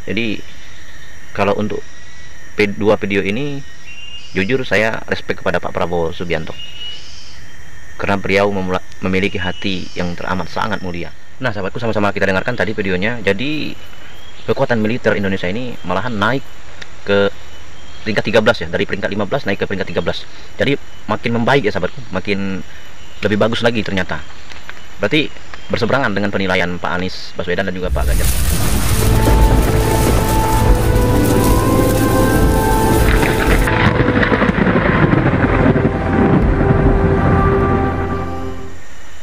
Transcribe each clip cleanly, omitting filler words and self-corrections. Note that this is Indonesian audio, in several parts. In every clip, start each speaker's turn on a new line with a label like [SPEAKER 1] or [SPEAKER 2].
[SPEAKER 1] Jadi kalau untuk dua video ini, jujur saya respect kepada Pak Prabowo Subianto, karena beliau memiliki hati yang teramat sangat mulia. Nah sahabatku, sama-sama kita dengarkan tadi videonya. Jadi kekuatan militer Indonesia ini malahan naik ke peringkat 13 ya, dari peringkat 15 naik ke peringkat 13. Jadi makin membaik ya sahabatku, makin lebih bagus lagi ternyata. Berarti berseberangan dengan penilaian Pak Anies Baswedan dan juga Pak Ganjar.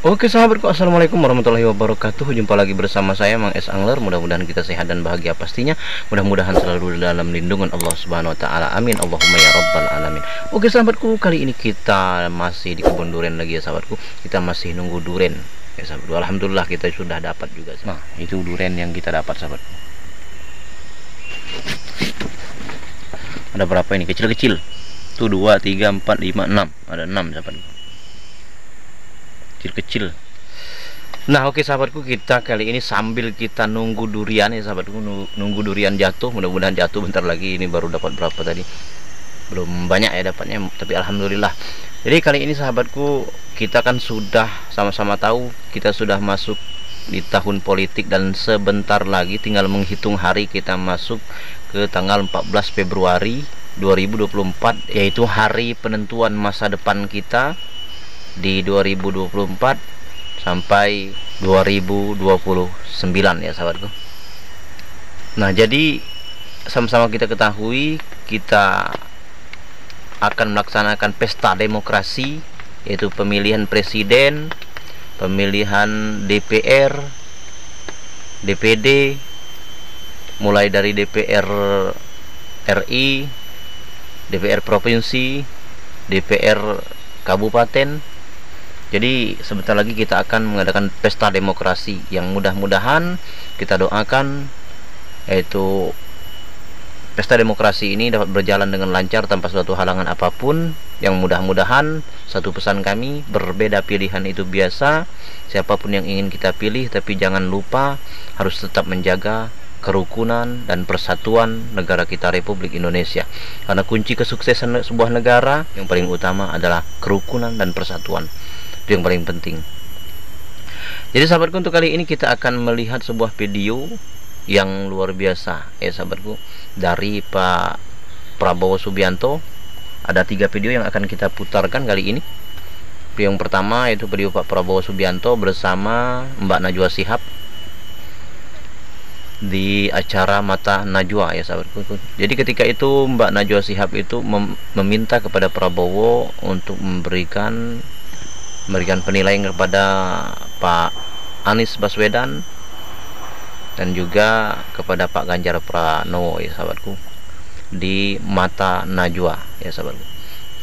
[SPEAKER 1] Oke sahabatku, assalamualaikum warahmatullahi wabarakatuh. Jumpa lagi bersama saya Mang S Angler. Mudah-mudahan kita sehat dan bahagia pastinya. Mudah-mudahan selalu dalam lindungan Allah Subhanahu wa taala. Amin Allahumma ya rabbal alamin. Oke sahabatku, kali ini kita masih di kebun durian lagi ya sahabatku. Kita masih nunggu durian ya sahabatku. Alhamdulillah kita sudah dapat juga. Nah, itu durian yang kita dapat sahabatku. Ada berapa ini? Kecil-kecil. Tuh 2 3 4 5 6. Ada 6 sahabatku. Kecil-kecil. Nah oke sahabatku, kita kali ini sambil kita nunggu durian ya sahabatku, nunggu durian jatuh. Mudah-mudahan jatuh bentar lagi. Ini baru dapat berapa tadi, belum banyak ya dapatnya, tapi alhamdulillah. Jadi kali ini sahabatku, kita kan sudah sama-sama tahu kita sudah masuk di tahun politik, dan sebentar lagi tinggal menghitung hari kita masuk ke tanggal 14 Februari 2024, yaitu hari penentuan masa depan kita di 2024 sampai 2029 ya sahabatku. Nah jadi sama-sama kita ketahui, kita akan melaksanakan pesta demokrasi, yaitu pemilihan presiden, pemilihan DPR, DPD, mulai dari DPR RI, DPR provinsi, DPR kabupaten. Jadi sebentar lagi kita akan mengadakan pesta demokrasi yang mudah-mudahan kita doakan, yaitu pesta demokrasi ini dapat berjalan dengan lancar tanpa suatu halangan apapun. Yang mudah-mudahan, satu pesan kami, berbeda pilihan itu biasa, siapapun yang ingin kita pilih, tapi jangan lupa harus tetap menjaga kerukunan dan persatuan negara kita Republik Indonesia. Karena kunci kesuksesan sebuah negara yang paling utama adalah kerukunan dan persatuan. Itu yang paling penting. Jadi sahabatku, untuk kali ini kita akan melihat sebuah video yang luar biasa ya sahabatku, dari Pak Prabowo Subianto. Ada 3 video yang akan kita putarkan kali ini. Video yang pertama yaitu video Pak Prabowo Subianto bersama Mbak Najwa Shihab di acara Mata Najwa ya sahabatku. Jadi ketika itu Mbak Najwa Shihab itu meminta kepada Prabowo untuk memberikan penilaian kepada Pak Anies Baswedan dan juga kepada Pak Ganjar Pranowo ya sahabatku, di Mata Najwa ya sahabatku.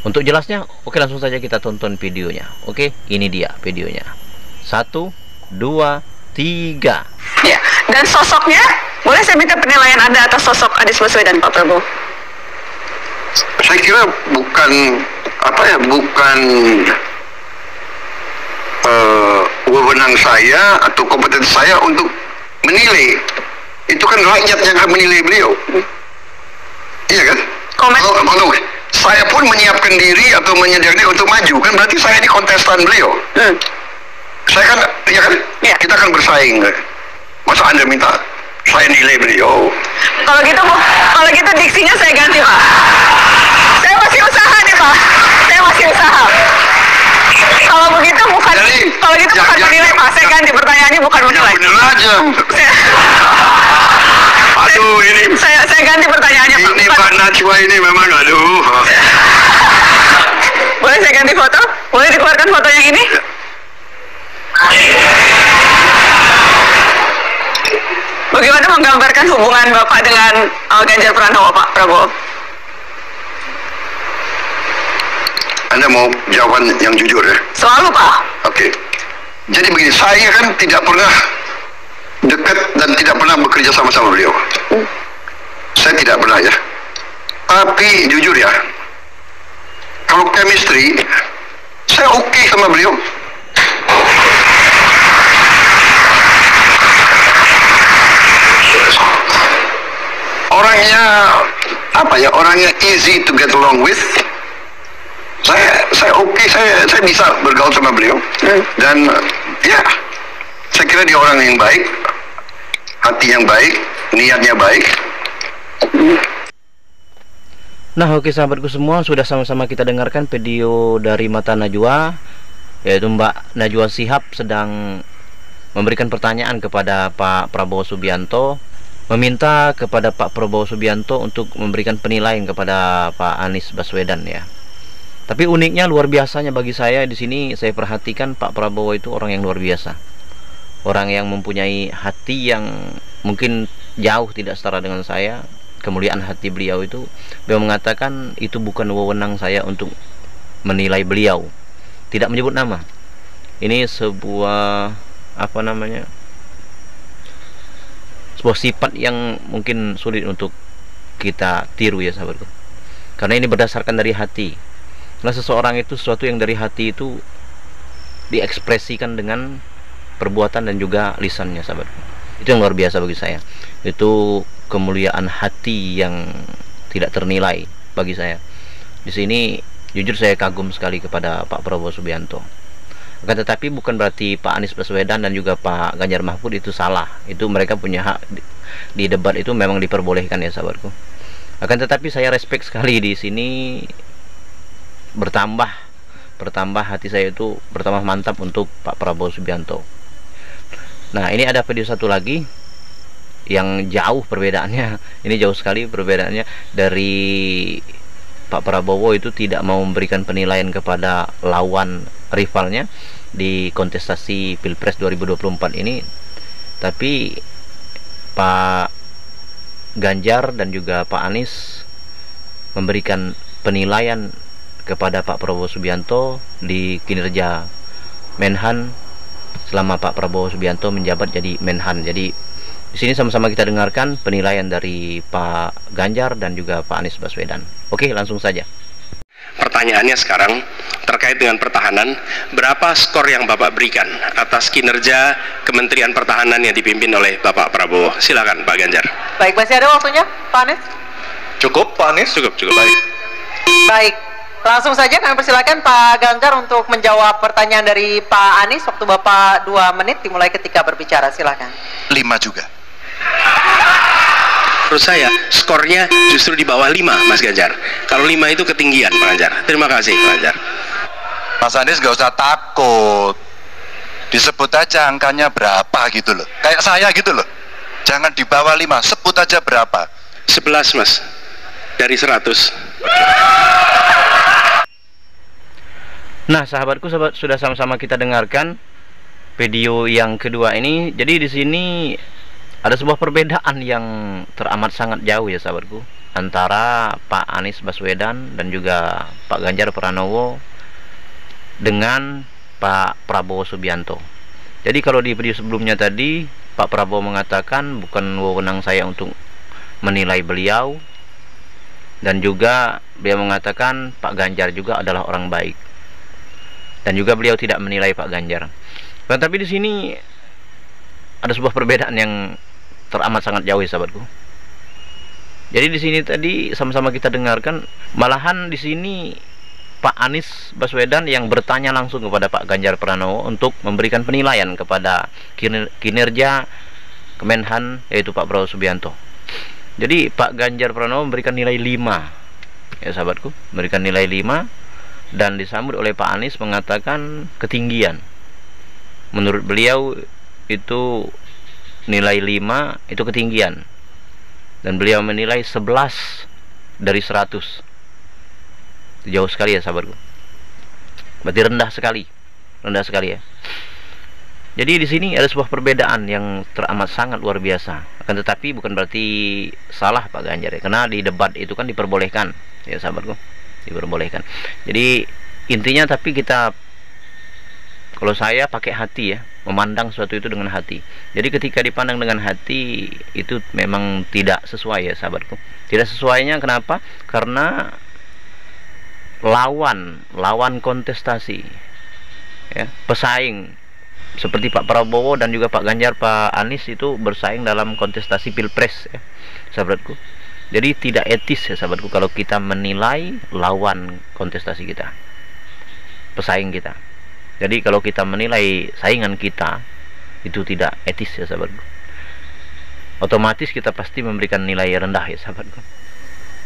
[SPEAKER 1] Untuk jelasnya, oke langsung saja kita tonton videonya. Oke, ini dia videonya. 1 2 3.
[SPEAKER 2] Ya, dan sosoknya, boleh saya minta penilaian Anda atas sosok Anies Baswedan, Pak Prabowo?
[SPEAKER 3] Saya kira bukan wewenang saya atau kompetensi saya untuk menilai. Itu kan rakyat yang akan menilai beliau. Iya kan? Kalau saya pun menyiapkan diri atau menyediakan diri untuk maju, kan berarti saya ini kontestan beliau. Saya kan, ya kan? Ya. Kita akan bersaing. Masa Anda minta saya nilai beliau?
[SPEAKER 2] Kalau gitu diksinya saya ganti, Pak. Saya masih usaha nih, Pak. Saya masih usaha. Kalau begitu bukan menilai, Pak. Saya ganti pertanyaannya, bukan menilai.
[SPEAKER 3] Bener aja. Aduh, ini
[SPEAKER 2] saya ganti pertanyaannya, Pak.
[SPEAKER 3] Ini Pak Najwa ini memang aduh.
[SPEAKER 2] Boleh saya ganti foto? Boleh dikeluarkan foto yang ini? Bagaimana menggambarkan hubungan Bapak dengan Ganjar Pranowo, Pak Prabowo?
[SPEAKER 3] Anda mau jawaban yang jujur ya?
[SPEAKER 2] Selalu, Pak.
[SPEAKER 3] Oke. Jadi begini, saya kan tidak pernah dekat dan tidak pernah bekerja sama-sama beliau. Saya tidak pernah ya. Tapi jujur ya, kalau chemistry, saya oke sama beliau. apa ya, orangnya easy to get along with. Saya oke, saya bisa bergaul sama beliau. Dan ya, saya kira dia orang yang baik, hati yang baik, niatnya baik.
[SPEAKER 1] Nah, oke sahabatku semua, sudah sama-sama kita dengarkan video dari mata Najwa, yaitu Mbak Najwa Shihab sedang memberikan pertanyaan kepada Pak Prabowo Subianto, meminta kepada Pak Prabowo Subianto untuk memberikan penilaian kepada Pak Anies Baswedan ya. Tapi uniknya, luar biasanya bagi saya di sini, saya perhatikan Pak Prabowo itu orang yang luar biasa. Orang yang mempunyai hati yang mungkin jauh tidak setara dengan saya. Kemuliaan hati beliau itu, beliau mengatakan itu bukan wewenang saya untuk menilai beliau. Tidak menyebut nama. Ini sebuah apa namanya? Sebuah sifat yang mungkin sulit untuk kita tiru ya sahabatku. Karena ini berdasarkan dari hati. Nah, seseorang itu sesuatu yang dari hati itu diekspresikan dengan perbuatan dan juga lisannya sahabatku. Itu yang luar biasa bagi saya. Itu kemuliaan hati yang tidak ternilai bagi saya. Di sini jujur saya kagum sekali kepada Pak Prabowo Subianto. Akan tetapi bukan berarti Pak Anies Baswedan dan juga Pak Ganjar Mahfud itu salah. Itu mereka punya hak di debat, itu memang diperbolehkan ya sahabatku. Akan tetapi saya respect sekali di sini, bertambah hati saya itu bertambah mantap untuk Pak Prabowo Subianto. Nah, ini ada video satu lagi yang jauh perbedaannya. Ini jauh sekali perbedaannya. Dari Pak Prabowo itu tidak mau memberikan penilaian kepada lawan rivalnya di kontestasi Pilpres 2024 ini, tapi Pak Ganjar dan juga Pak Anies memberikan penilaian kepada Pak Prabowo Subianto di kinerja Menhan selama Pak Prabowo Subianto menjabat jadi Menhan. Jadi di sini sama-sama kita dengarkan penilaian dari Pak Ganjar dan juga Pak Anies Baswedan. Oke, langsung saja.
[SPEAKER 4] Pertanyaannya sekarang terkait dengan pertahanan, berapa skor yang Bapak berikan atas kinerja Kementerian Pertahanan yang dipimpin oleh Bapak Prabowo? Silakan Pak Ganjar.
[SPEAKER 2] Baik, masih ada waktunya Pak Anies?
[SPEAKER 4] Cukup Pak Anies? Cukup.
[SPEAKER 2] Baik, langsung saja kami persilakan Pak Ganjar untuk menjawab pertanyaan dari Pak Anies. Waktu Bapak 2 menit dimulai ketika berbicara, silakan.
[SPEAKER 5] 5 juga.
[SPEAKER 4] Menurut saya skornya justru di bawah 5 Mas Ganjar. Kalau 5 itu ketinggian Pak Ganjar. Terima kasih Pak Ganjar.
[SPEAKER 5] Mas Anies gak usah takut, disebut aja angkanya berapa gitu loh, kayak saya gitu loh. Jangan di bawah 5, sebut aja berapa.
[SPEAKER 4] 11 Mas, dari 100.
[SPEAKER 1] Nah sahabatku, sudah sama-sama kita dengarkan video yang kedua ini. Jadi di sini ada sebuah perbedaan yang teramat sangat jauh ya sahabatku, antara Pak Anies Baswedan dan juga Pak Ganjar Pranowo dengan Pak Prabowo Subianto. Jadi kalau di video sebelumnya tadi Pak Prabowo mengatakan bukan wewenang saya untuk menilai beliau, dan juga beliau mengatakan Pak Ganjar juga adalah orang baik, dan juga beliau tidak menilai Pak Ganjar. Tetapi di sini ada sebuah perbedaan yang teramat sangat jauh ya sahabatku. Jadi di sini tadi sama-sama kita dengarkan, malahan di sini Pak Anies Baswedan yang bertanya langsung kepada Pak Ganjar Pranowo untuk memberikan penilaian kepada kinerja Kemenhan, yaitu Pak Prabowo Subianto. Jadi Pak Ganjar Pranowo memberikan nilai 5 ya sahabatku, memberikan nilai 5, dan disambut oleh Pak Anies mengatakan ketinggian. Menurut beliau itu nilai 5 itu ketinggian, dan beliau menilai 11 dari 100. Itu jauh sekali ya sahabatku, berarti rendah sekali ya. Jadi di sini ada sebuah perbedaan yang teramat sangat luar biasa. Akan tetapi bukan berarti salah Pak Ganjar ya, karena di debat itu kan diperbolehkan ya sahabatku, diperbolehkan. Jadi intinya, tapi kita, kalau saya pakai hati ya, memandang sesuatu itu dengan hati. Jadi ketika dipandang dengan hati itu memang tidak sesuai ya sahabatku. Tidak sesuainya kenapa? Karena lawan kontestasi ya, pesaing seperti Pak Prabowo dan juga Pak Ganjar, Pak Anies itu bersaing dalam kontestasi Pilpres ya sahabatku. Jadi tidak etis ya sahabatku kalau kita menilai lawan kontestasi kita, pesaing kita. Jadi kalau kita menilai saingan kita, itu tidak etis ya sahabatku. Otomatis kita pasti memberikan nilai rendah ya sahabatku.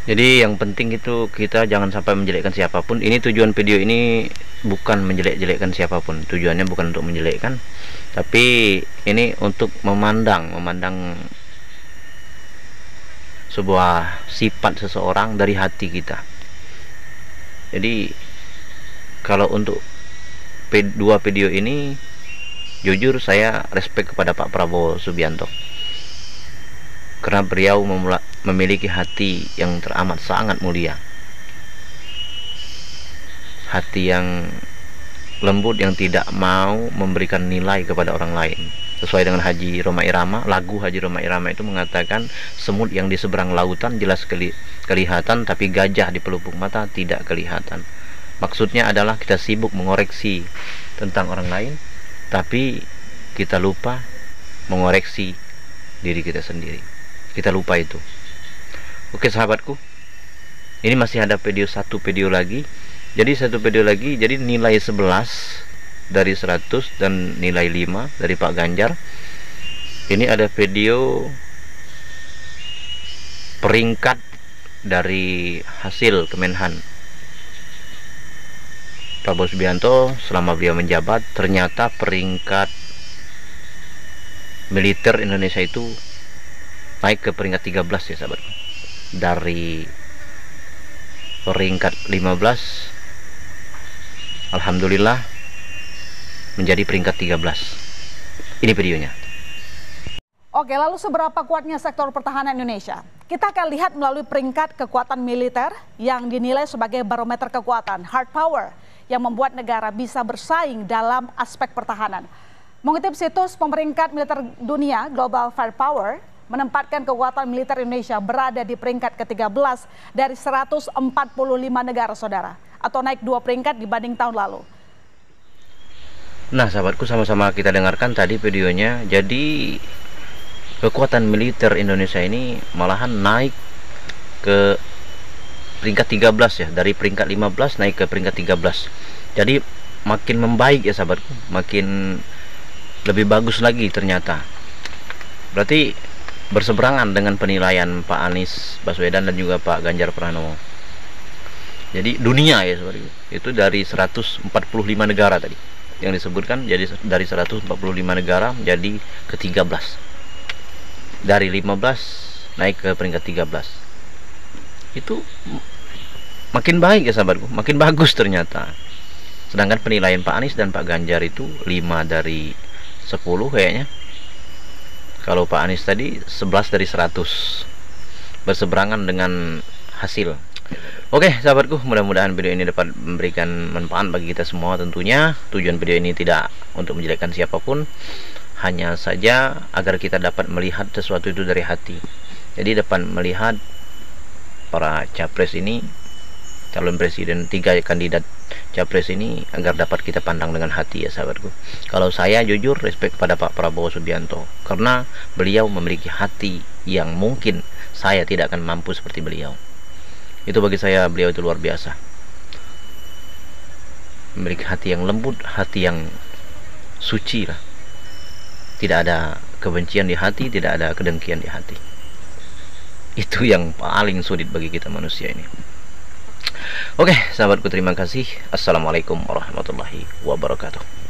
[SPEAKER 1] Jadi yang penting itu kita jangan sampai menjelekkan siapapun. Ini tujuan video ini bukan menjelek-jelekkan siapapun. Tujuannya bukan untuk menjelekkan, tapi ini untuk memandang sebuah sifat seseorang dari hati kita. Jadi kalau untuk dua video ini, jujur saya respect kepada Pak Prabowo Subianto, karena beliau memiliki hati yang teramat sangat mulia, hati yang lembut yang tidak mau memberikan nilai kepada orang lain. Sesuai dengan Haji Rhoma Irama, lagu Haji Rhoma Irama itu mengatakan, semut yang di seberang lautan jelas kelihatan, tapi gajah di pelupuk mata tidak kelihatan. Maksudnya adalah kita sibuk mengoreksi tentang orang lain, tapi kita lupa mengoreksi diri kita sendiri. Kita lupa itu. Oke sahabatku, ini masih ada satu video lagi. Jadi satu video lagi, jadi nilai 11 dari 100 dan nilai 5 dari Pak Ganjar. Ini ada video peringkat dari hasil Kemenhan Prabowo Subianto selama beliau menjabat. Ternyata peringkat militer Indonesia itu naik ke peringkat 13 ya sahabat. Dari peringkat 15 alhamdulillah menjadi peringkat 13. Ini videonya.
[SPEAKER 6] Oke, lalu seberapa kuatnya sektor pertahanan Indonesia? Kita akan lihat melalui peringkat kekuatan militer yang dinilai sebagai barometer kekuatan, hard power, yang membuat negara bisa bersaing dalam aspek pertahanan. Mengutip situs pemeringkat militer dunia, Global Firepower, menempatkan kekuatan militer Indonesia berada di peringkat ke-13 dari 145 negara saudara, atau naik 2 peringkat dibanding tahun lalu.
[SPEAKER 1] Nah sahabatku, sama-sama kita dengarkan tadi videonya. Jadi kekuatan militer Indonesia ini malahan naik ke peringkat 13 ya, dari peringkat 15 naik ke peringkat 13. Jadi makin membaik ya sahabatku, makin lebih bagus lagi ternyata. Berarti berseberangan dengan penilaian Pak Anies Baswedan dan juga Pak Ganjar Pranowo. Jadi dunia ya sahabatku, itu dari 145 negara tadi yang disebutkan, jadi dari 145 negara menjadi ke-13. Dari 15 naik ke peringkat 13. Itu makin baik ya sahabatku, makin bagus ternyata. Sedangkan penilaian Pak Anies dan Pak Ganjar itu 5 dari 10 kayaknya. Kalau Pak Anies tadi 11 dari 100. Berseberangan dengan hasil. Oke sahabatku, mudah-mudahan video ini dapat memberikan manfaat bagi kita semua tentunya. Tujuan video ini tidak untuk menjelekkan siapapun, hanya saja agar kita dapat melihat sesuatu itu dari hati. Jadi dapat melihat para capres ini, calon presiden, 3 kandidat capres ini, agar dapat kita pandang dengan hati ya sahabatku. Kalau saya jujur respect pada Pak Prabowo Subianto, karena beliau memiliki hati yang mungkin saya tidak akan mampu seperti beliau. Itu bagi saya beliau itu luar biasa. Memiliki hati yang lembut, hati yang suci lah. Tidak ada kebencian di hati, tidak ada kedengkian di hati. Itu yang paling sulit bagi kita manusia ini. Oke, sahabatku, terima kasih. Assalamualaikum warahmatullahi wabarakatuh.